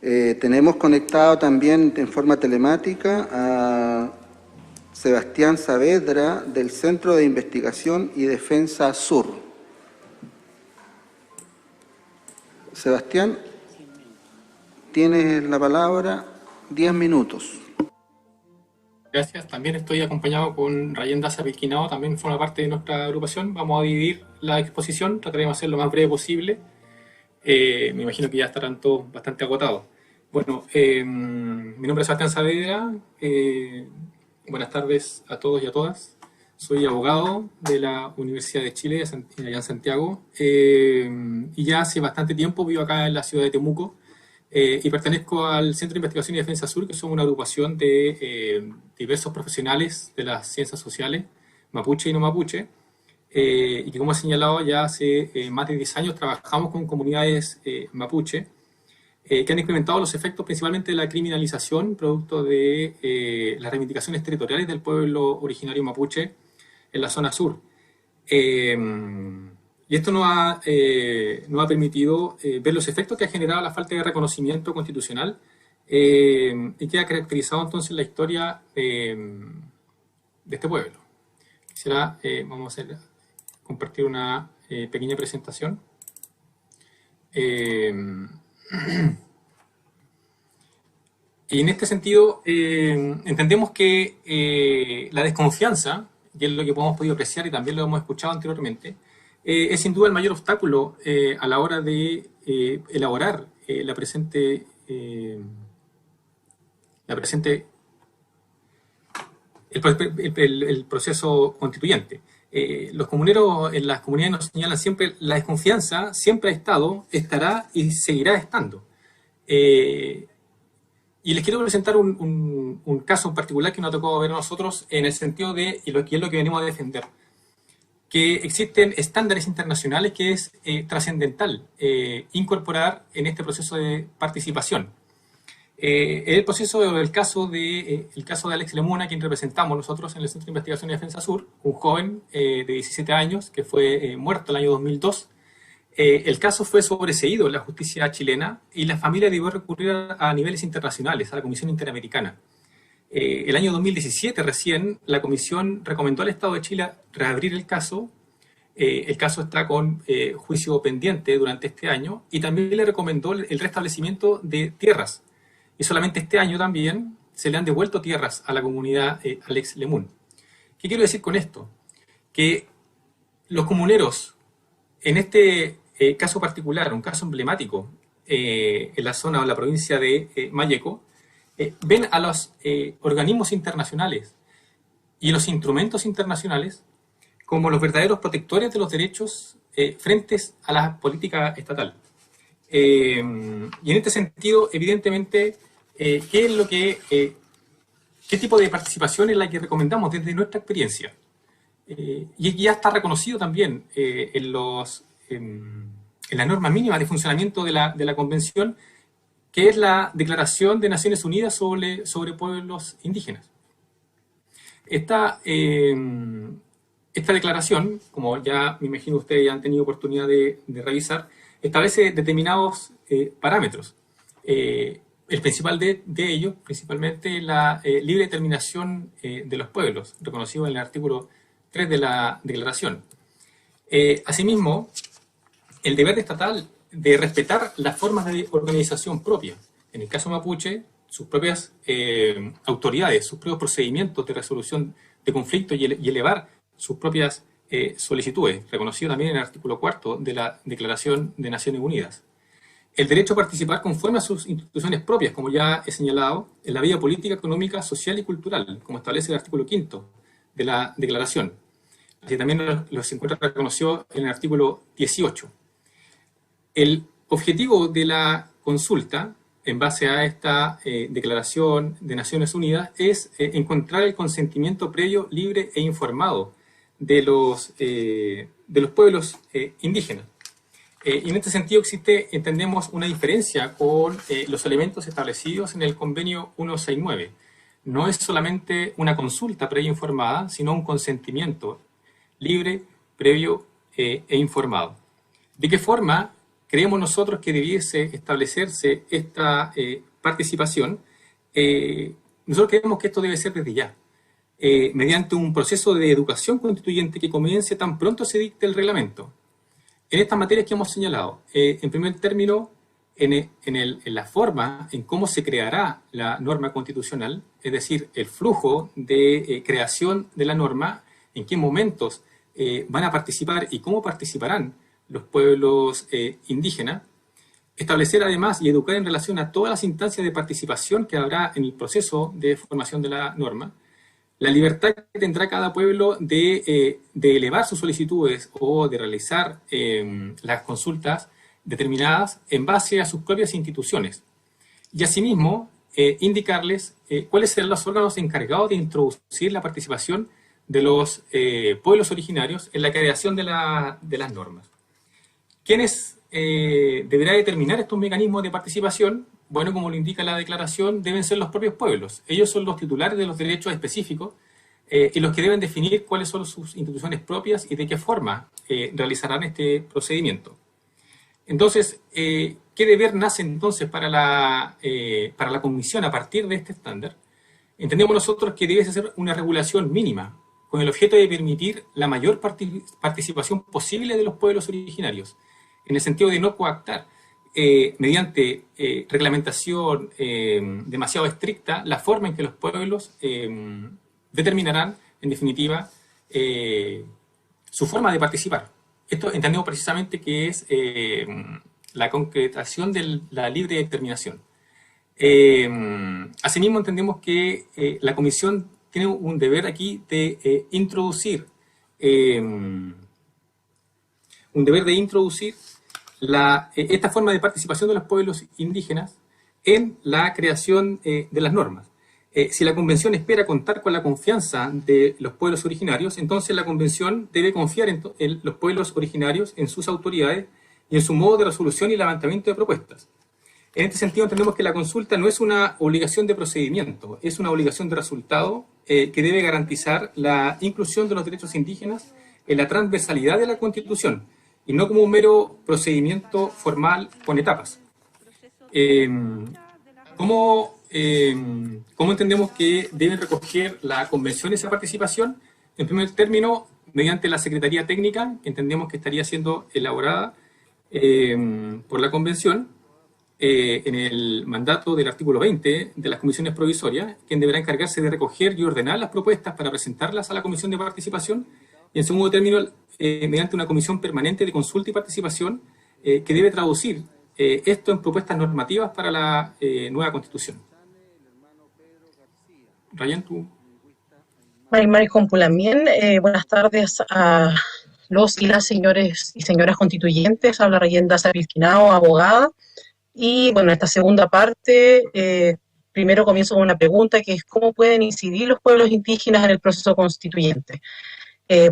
Tenemos conectado también en forma telemática a Sebastián Saavedra del Centro de Investigación y Defensa Sur. Sebastián, tienes la palabra, 10 minutos. Gracias. También estoy acompañado con Rayen Daza Pilquinao, también forma parte de nuestra agrupación. Vamos a dividir la exposición, trataremos de hacer lo más breve posible. Me imagino que ya estarán todos bastante agotados. Bueno, mi nombre es Sebastián Saavedra. Buenas tardes a todos y a todas. Soy abogado de la Universidad de Chile, allá en Santiago, y ya hace bastante tiempo vivo acá en la ciudad de Temuco, y pertenezco al Centro de Investigación y Defensa Sur, que somos una agrupación de diversos profesionales de las ciencias sociales, mapuche y no mapuche, y que, como he señalado, ya hace más de 10 años trabajamos con comunidades mapuche, que han experimentado los efectos principalmente de la criminalización, producto de las reivindicaciones territoriales del pueblo originario mapuche en la zona sur. Y esto nos ha permitido ver los efectos que ha generado la falta de reconocimiento constitucional, y que ha caracterizado entonces la historia de este pueblo. Quisiera, vamos a compartir una pequeña presentación. Y en este sentido, entendemos que la desconfianza, y es lo que hemos podido apreciar y también lo hemos escuchado anteriormente, es sin duda el mayor obstáculo a la hora de elaborar el proceso constituyente. Los comuneros en las comunidades nos señalan siempre la desconfianza siempre ha estado, estará y seguirá estando. Y les quiero presentar un caso en particular que nos ha tocado ver a nosotros en el sentido de, y lo que es lo que venimos a defender, que existen estándares internacionales que es trascendental incorporar en este proceso de participación. El caso de Alex Lemuna, a quien representamos nosotros en el Centro de Investigación y Defensa Sur, un joven de 17 años que fue muerto el año 2002. El caso fue sobreseído en la justicia chilena y la familia debió recurrir a niveles internacionales, a la Comisión Interamericana. El año 2017 recién la Comisión recomendó al Estado de Chile reabrir el caso. El caso está con juicio pendiente durante este año y también le recomendó el restablecimiento de tierras. Y solamente este año también se le han devuelto tierras a la comunidad Alex Lemun. ¿Qué quiero decir con esto? Que los comuneros, en este caso particular, un caso emblemático en la zona o la provincia de Malleco, ven a los organismos internacionales y los instrumentos internacionales como los verdaderos protectores de los derechos frente a la política estatal. Y en este sentido, evidentemente, ¿qué tipo de participación es la que recomendamos desde nuestra experiencia? Y ya está reconocido también en la norma mínima de funcionamiento de la Convención, que es la Declaración de Naciones Unidas sobre Pueblos Indígenas. Esta declaración, como ya me imagino ustedes ya han tenido oportunidad de revisar, establece determinados parámetros. El principal de ellos, principalmente la libre determinación de los pueblos, reconocido en el artículo 3 de la declaración. Asimismo, el deber estatal de respetar las formas de organización propia. En el caso mapuche, sus propias autoridades, sus propios procedimientos de resolución de conflictos y elevar sus propias solicitudes, reconocido también en el artículo 4 de la Declaración de Naciones Unidas. El derecho a participar conforme a sus instituciones propias, como ya he señalado, en la vida política, económica, social y cultural, como establece el artículo 5 de la Declaración. Así también se encuentra reconocido en el artículo 18. El objetivo de la consulta, en base a esta Declaración de Naciones Unidas, es encontrar el consentimiento previo, libre e informado de los pueblos indígenas. Y en este sentido entendemos una diferencia con los elementos establecidos en el convenio 169. No es solamente una consulta previa informada, sino un consentimiento libre, previo e informado. ¿De qué forma creemos nosotros que debiese establecerse esta participación, nosotros creemos que esto debe ser desde ya, mediante un proceso de educación constituyente que comience tan pronto se dicte el reglamento. En estas materias que hemos señalado, en primer término, en la forma en cómo se creará la norma constitucional, es decir, el flujo de creación de la norma, en qué momentos van a participar y cómo participarán los pueblos indígenas, establecer además y educar en relación a todas las instancias de participación que habrá en el proceso de formación de la norma, la libertad que tendrá cada pueblo de elevar sus solicitudes o de realizar las consultas determinadas en base a sus propias instituciones. Y asimismo, indicarles cuáles serán los órganos encargados de introducir la participación de los pueblos originarios en la creación de las normas. ¿Quiénes deberá determinar estos mecanismos de participación? Bueno, como lo indica la declaración, deben ser los propios pueblos. Ellos son los titulares de los derechos específicos y los que deben definir cuáles son sus instituciones propias y de qué forma realizarán este procedimiento. Entonces, ¿qué deber nace entonces para la Comisión a partir de este estándar? Entendemos nosotros que debe ser una regulación mínima, con el objeto de permitir la mayor participación posible de los pueblos originarios, en el sentido de no coactar mediante reglamentación demasiado estricta la forma en que los pueblos determinarán, en definitiva, su forma de participar. Esto entendemos precisamente que es la concretación de la libre determinación. Asimismo, entendemos que la Comisión tiene un deber aquí de introducir esta forma de participación de los pueblos indígenas en la creación de las normas. Si la Convención espera contar con la confianza de los pueblos originarios, entonces la Convención debe confiar en los pueblos originarios, en sus autoridades y en su modo de resolución y levantamiento de propuestas. En este sentido, entendemos que la consulta no es una obligación de procedimiento, es una obligación de resultado que debe garantizar la inclusión de los derechos indígenas en la transversalidad de la Constitución y no como un mero procedimiento formal con etapas. ¿Cómo entendemos que deben recoger la Convención esa participación? En primer término, mediante la Secretaría Técnica, que entendemos que estaría siendo elaborada por la Convención, en el mandato del artículo 20 de las comisiones provisorias, quien deberá encargarse de recoger y ordenar las propuestas para presentarlas a la Comisión de Participación, y en segundo término, mediante una comisión permanente de consulta y participación que debe traducir esto en propuestas normativas para la nueva Constitución. Ryan, tú. Marimar Compulamien, buenas tardes a los y las señores y señoras constituyentes. Habla Rayén Daza Pilquinao, abogada. Y bueno, esta segunda parte, primero comienzo con una pregunta que es ¿cómo pueden incidir los pueblos indígenas en el proceso constituyente?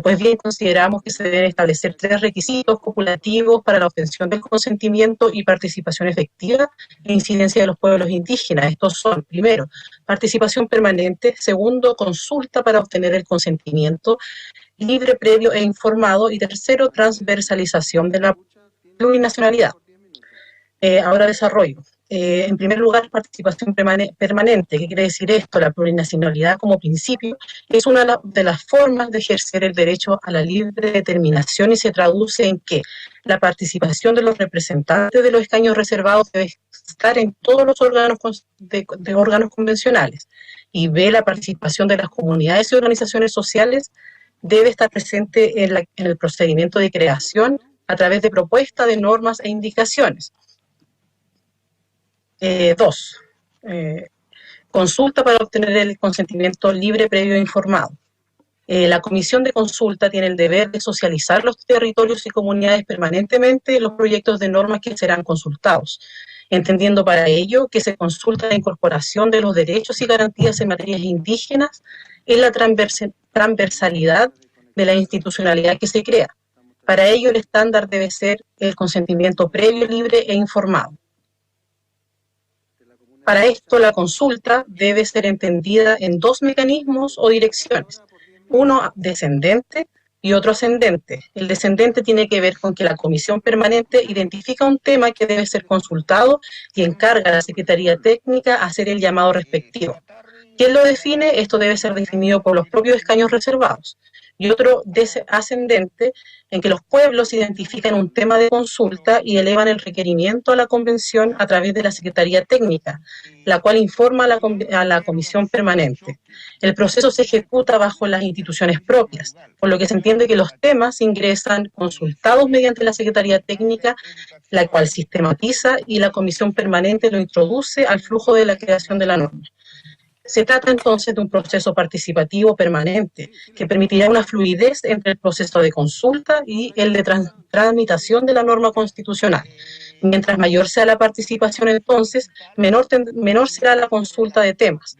Pues bien, consideramos que se deben establecer 3 requisitos copulativos para la obtención del consentimiento y participación efectiva e incidencia de los pueblos indígenas. Estos son, primero, participación permanente; segundo, consulta para obtener el consentimiento libre, previo e informado; y tercero, transversalización de la plurinacionalidad. Ahora desarrollo. En primer lugar, participación permanente. ¿Qué quiere decir esto? La plurinacionalidad como principio es una de las formas de ejercer el derecho a la libre determinación y se traduce en que la participación de los representantes de los escaños reservados debe estar en todos los órganos de órganos convencionales. Y B, la participación de las comunidades y organizaciones sociales debe estar presente en el procedimiento de creación a través de propuestas de normas e indicaciones. 2. Consulta para obtener el consentimiento libre, previo e informado. La comisión de consulta tiene el deber de socializar los territorios y comunidades permanentemente los proyectos de normas que serán consultados, entendiendo para ello que se consulta la incorporación de los derechos y garantías en materias indígenas en la transversalidad de la institucionalidad que se crea. Para ello el estándar debe ser el consentimiento previo, libre e informado. Para esto, la consulta debe ser entendida en 2 mecanismos o direcciones. Uno descendente, y otro ascendente. El descendente tiene que ver con que la comisión permanente identifica un tema que debe ser consultado y encarga a la Secretaría Técnica hacer el llamado respectivo. ¿Quién lo define? Esto debe ser definido por los propios escaños reservados. Y otro ascendente en que los pueblos identifican un tema de consulta y elevan el requerimiento a la convención a través de la Secretaría Técnica, la cual informa a la comisión permanente. El proceso se ejecuta bajo las instituciones propias, por lo que se entiende que los temas ingresan consultados mediante la Secretaría Técnica, la cual sistematiza y la comisión permanente lo introduce al flujo de la creación de la norma. Se trata entonces de un proceso participativo permanente que permitirá una fluidez entre el proceso de consulta y el de tramitación de la norma constitucional. Mientras mayor sea la participación, entonces, menor será la consulta de temas.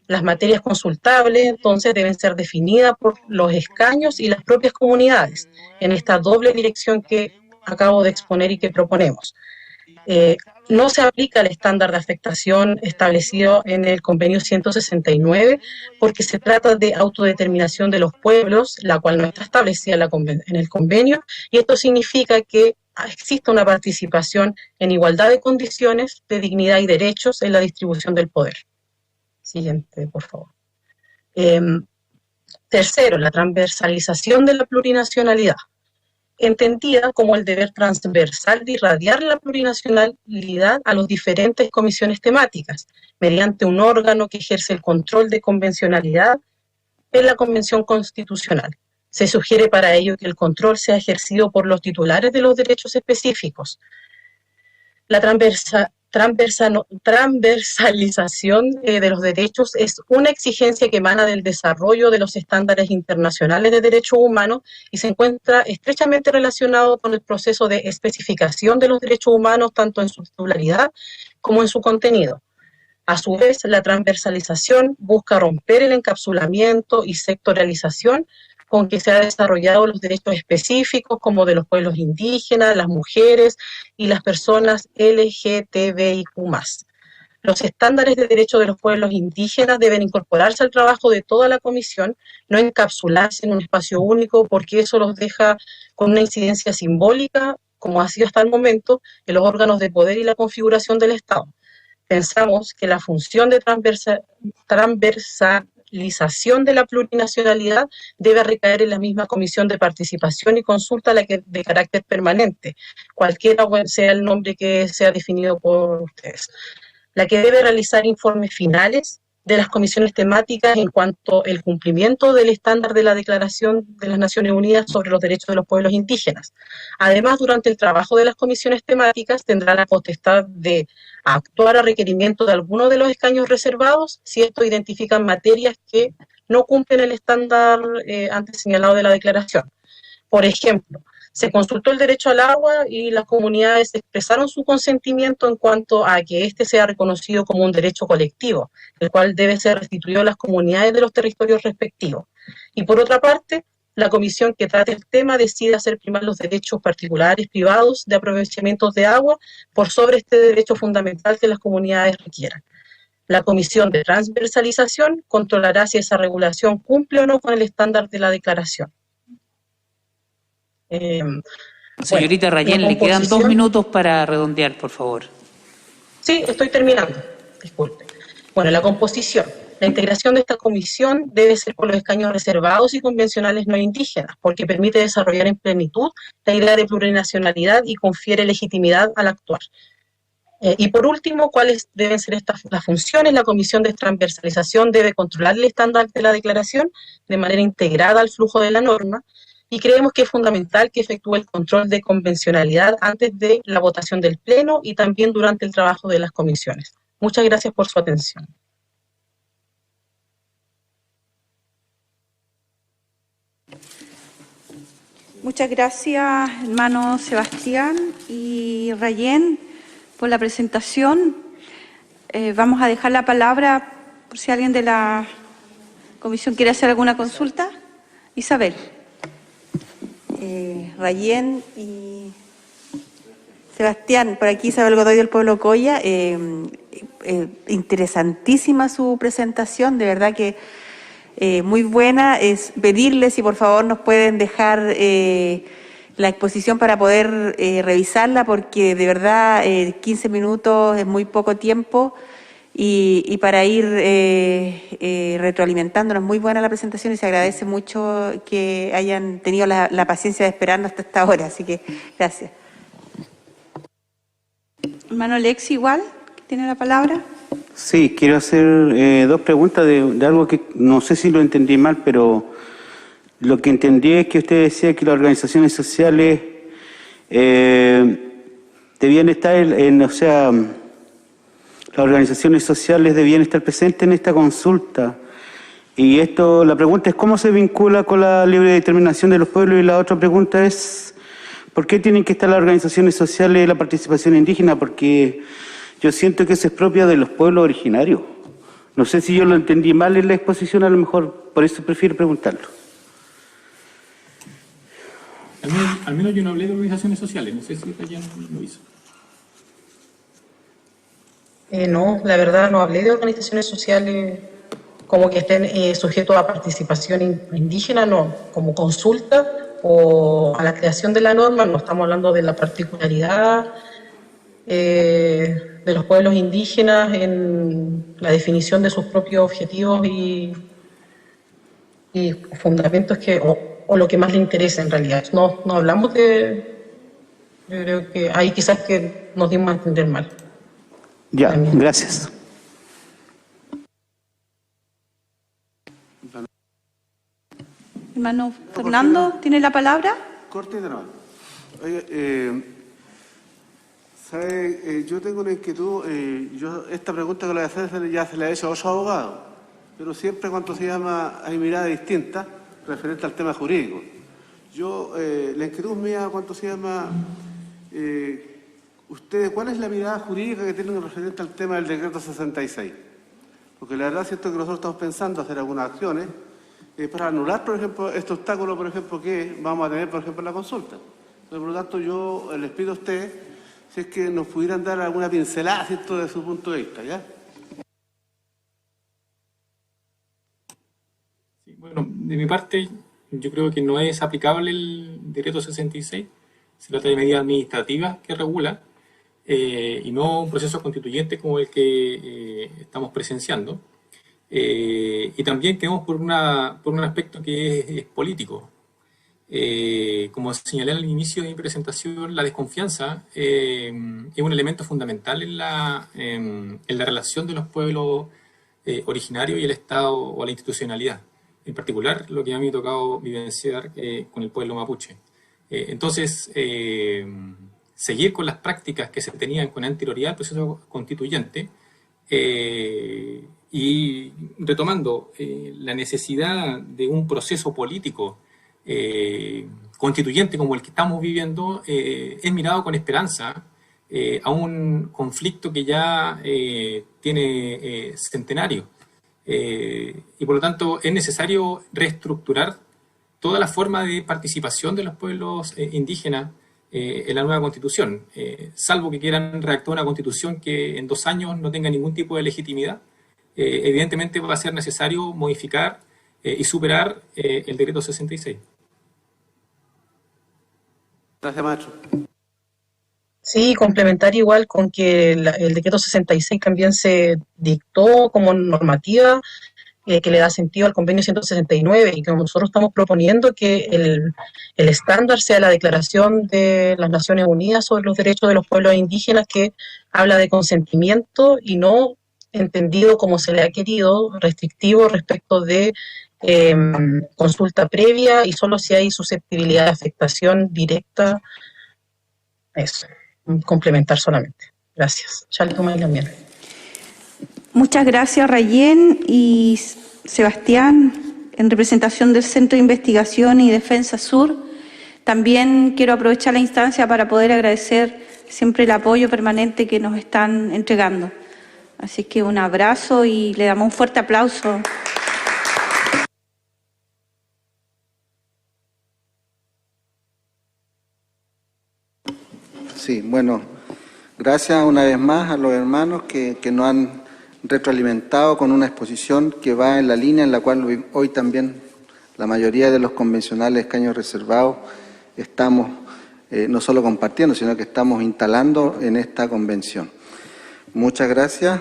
Las materias consultables, entonces, deben ser definidas por los escaños y las propias comunidades, en esta doble dirección que acabo de exponer y que proponemos. No se aplica el estándar de afectación establecido en el convenio 169 porque se trata de autodeterminación de los pueblos, la cual no está establecida en el convenio, y esto significa que existe una participación en igualdad de condiciones, de dignidad y derechos en la distribución del poder. Siguiente, por favor. Tercero, la transversalización de la plurinacionalidad, entendida como el deber transversal de irradiar la plurinacionalidad a las diferentes comisiones temáticas, mediante un órgano que ejerce el control de convencionalidad en la Convención Constitucional. Se sugiere para ello que el control sea ejercido por los titulares de los derechos específicos. La transversalización de los derechos es una exigencia que emana del desarrollo de los estándares internacionales de derechos humanos y se encuentra estrechamente relacionado con el proceso de especificación de los derechos humanos tanto en su titularidad como en su contenido. A su vez, la transversalización busca romper el encapsulamiento y sectorialización con que se han desarrollado los derechos específicos como de los pueblos indígenas, las mujeres y las personas LGTBIQ+. Los estándares de derechos de los pueblos indígenas deben incorporarse al trabajo de toda la comisión, no encapsularse en un espacio único porque eso los deja con una incidencia simbólica, como ha sido hasta el momento, en los órganos de poder y la configuración del Estado. Pensamos que la función de transversalización de la plurinacionalidad debe recaer en la misma comisión de participación y consulta de carácter permanente, cualquiera sea el nombre que sea definido por ustedes, la que debe realizar informes finales de las comisiones temáticas en cuanto al cumplimiento del estándar de la Declaración de las Naciones Unidas sobre los Derechos de los Pueblos Indígenas. Además, durante el trabajo de las comisiones temáticas tendrá la potestad de actuar a requerimiento de alguno de los escaños reservados si estos identifican materias que no cumplen el estándar antes señalado de la declaración. Por ejemplo, se consultó el derecho al agua y las comunidades expresaron su consentimiento en cuanto a que éste sea reconocido como un derecho colectivo, el cual debe ser restituido a las comunidades de los territorios respectivos. Y por otra parte, la comisión que trate el tema decide hacer primar los derechos particulares privados de aprovechamiento de agua por sobre este derecho fundamental que las comunidades requieran. La comisión de transversalización controlará si esa regulación cumple o no con el estándar de la declaración. Señorita Rayén, le quedan 2 minutos para redondear, por favor. Sí, estoy terminando, disculpe. Bueno, la composición. La integración de esta comisión debe ser por los escaños reservados y convencionales no indígenas, porque permite desarrollar en plenitud la idea de plurinacionalidad y confiere legitimidad al actuar. Y por último, ¿cuáles deben ser las funciones? La comisión de transversalización debe controlar el estándar de la declaración de manera integrada al flujo de la norma, y creemos que es fundamental que efectúe el control de convencionalidad antes de la votación del Pleno y también durante el trabajo de las comisiones. Muchas gracias por su atención. Muchas gracias, hermano Sebastián y Rayén, por la presentación. Vamos a dejar la palabra por si alguien de la comisión quiere hacer alguna consulta. Isabel. Rayén y Sebastián, por aquí Isabel Godoy del Pueblo Coya. Interesantísima su presentación, de verdad que muy buena. Es pedirles si por favor nos pueden dejar la exposición para poder revisarla, porque de verdad 15 minutos es muy poco tiempo y para ir retroalimentándonos. Muy buena la presentación y se agradece mucho que hayan tenido la paciencia de esperarnos hasta esta hora, así que gracias. Hermano Lexi, igual, que tiene la palabra. Sí, quiero hacer dos preguntas de algo que no sé si lo entendí mal, pero lo que entendí es que usted decía que las organizaciones sociales debían estar las organizaciones sociales debían estar presentes en esta consulta. Y esto, la pregunta es cómo se vincula con la libre determinación de los pueblos, y la otra pregunta es ¿por qué tienen que estar las organizaciones sociales y la participación indígena? Porque yo siento que eso es propio de los pueblos originarios. No sé si yo lo entendí mal en la exposición, a lo mejor por eso prefiero preguntarlo. Al menos yo no hablé de organizaciones sociales, no sé si Rayen lo hizo. No, la verdad no hablé de organizaciones sociales como que estén sujetos a participación indígena, no, como consulta o a la creación de la norma, no estamos hablando de la particularidad de los pueblos indígenas en la definición de sus propios objetivos y fundamentos o lo que más le interesa en realidad. No hablamos de, yo creo que ahí quizás que nos dimos a entender mal. Ya, gracias. Hermano Fernando, ¿tiene la palabra? Corte de nuevo. Oye, ¿sabe? Yo tengo una inquietud. Esta pregunta que le voy a hacer ya se la he hecho a otros abogados, pero siempre cuando se llama hay miradas distintas referente al tema jurídico. La inquietud mía cuando se llama ustedes, ¿cuál es la mirada jurídica que tienen referente al tema del decreto 66? Porque la verdad siento que nosotros estamos pensando hacer algunas acciones para anular, por ejemplo, este obstáculo, por ejemplo, que vamos a tener, por ejemplo, en la consulta. Entonces, por lo tanto, yo les pido a ustedes si es que nos pudieran dar alguna pincelada, ¿cierto?, de su punto de vista, ¿ya? Sí, bueno, de mi parte, yo creo que no es aplicable el decreto 66. Se trata de medidas administrativas que regula y no un proceso constituyente como el que estamos presenciando. Y también tenemos por un aspecto que es político. Como señalé al inicio de mi presentación, la desconfianza es un elemento fundamental en la relación de los pueblos originarios y el Estado o la institucionalidad. En particular, lo que a mí me ha tocado vivenciar con el pueblo mapuche. Entonces, seguir con las prácticas que se tenían con anterioridad al proceso constituyente y retomando la necesidad de un proceso político constituyente como el que estamos viviendo, es mirado con esperanza a un conflicto que ya tiene centenario. Y por lo tanto es necesario reestructurar toda la forma de participación de los pueblos indígenas en la nueva constitución, salvo que quieran redactar una constitución que en 2 años no tenga ningún tipo de legitimidad. Evidentemente va a ser necesario modificar y superar el decreto 66. Gracias, maestro. Sí, complementar igual con que el decreto 66 también se dictó como normativa que le da sentido al convenio 169 y como nosotros estamos proponiendo que el estándar sea la Declaración de las Naciones Unidas sobre los Derechos de los Pueblos Indígenas, que habla de consentimiento y no entendido como se le ha querido, restrictivo respecto de consulta previa y solo si hay susceptibilidad de afectación directa. Eso, complementar solamente. Gracias. Chaltuma y Lamián. Muchas gracias, Rayen y Sebastián, en representación del Centro de Investigación y Defensa Sur. También quiero aprovechar la instancia para poder agradecer siempre el apoyo permanente que nos están entregando. Así que un abrazo y le damos un fuerte aplauso. Sí, bueno, gracias una vez más a los hermanos que nos han retroalimentado con una exposición que va en la línea en la cual hoy también la mayoría de los convencionales de escaños reservados estamos no solo compartiendo, sino que estamos instalando en esta convención. Muchas gracias.